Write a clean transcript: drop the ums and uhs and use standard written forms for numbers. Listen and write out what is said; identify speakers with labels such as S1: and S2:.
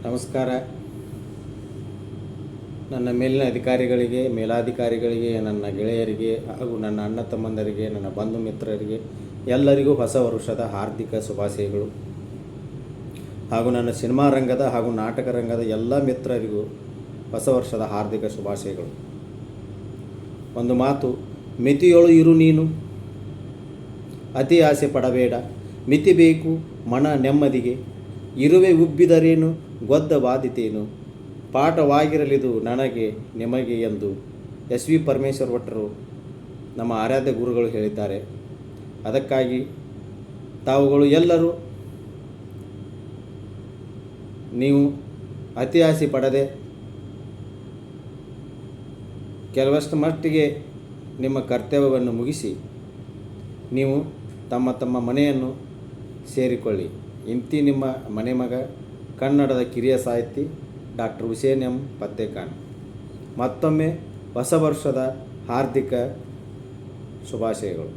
S1: ನಮಸ್ಕಾರ. ನನ್ನ ಮೇಲಿನ ಅಧಿಕಾರಿಗಳಿಗೆ, ಮೇಲಾಧಿಕಾರಿಗಳಿಗೆ, ನನ್ನ ಗೆಳೆಯರಿಗೆ ಹಾಗೂ ನನ್ನ ಅಣ್ಣ ತಮ್ಮಂದರಿಗೆ, ನನ್ನ ಬಂಧು ಮಿತ್ರರಿಗೆ ಎಲ್ಲರಿಗೂ ಹೊಸ ವರ್ಷದ ಹಾರ್ದಿಕ ಶುಭಾಶಯಗಳು. ಹಾಗೂ ನನ್ನ ಸಿನಿಮಾ ರಂಗದ ಹಾಗೂ ನಾಟಕ ರಂಗದ ಎಲ್ಲ ಮಿತ್ರರಿಗೂ ಹೊಸ ವರ್ಷದ ಹಾರ್ದಿಕ ಶುಭಾಶಯಗಳು. ಒಂದು ಮಾತು, ಮಿತಿಯೊಳು ಇರು ನೀನು, ಅತಿ ಆಸೆ ಪಡಬೇಡ, ಮಿತಿ ಬೇಕು ಮನ ನೆಮ್ಮದಿಗೆ, ಇರುವೆ ಉಬ್ಬಿದರೇನು ಗೊದ್ದ ಬಾಧಿತೇನು, ಪಾಠವಾಗಿರಲಿದು ನನಗೆ ನಿಮಗೆ ಎಂದು SV ಪರಮೇಶ್ವರ್ ಭಟ್ರು ನಮ್ಮ ಆರಾಧ್ಯ ಗುರುಗಳು ಹೇಳಿದ್ದಾರೆ. ಅದಕ್ಕಾಗಿ ತಾವುಗಳು ಎಲ್ಲರೂ ನೀವು ಅತಿ ಆಸೆ ಪಡದೆ ಕೆಲವಷ್ಟು ಮಟ್ಟಿಗೆ ನಿಮ್ಮ ಕರ್ತವ್ಯವನ್ನು ಮುಗಿಸಿ ನೀವು ತಮ್ಮ ತಮ್ಮ ಮನೆಯನ್ನು ಸೇರಿಕೊಳ್ಳಿ. ಇಂತಿ ನಿಮ್ಮ ಮನೆ ಮಗ, ಕನ್ನಡದ ಕಿರಿಯ ಸಾಹಿತಿ ಡಾಕ್ಟರ್ ಹುಸೇನ್ ಎಂ ಪತ್ತೇಖಾನ್. ಮತ್ತೊಮ್ಮೆ ಹೊಸ ವರ್ಷದ ಹಾರ್ದಿಕ ಶುಭಾಶಯಗಳು.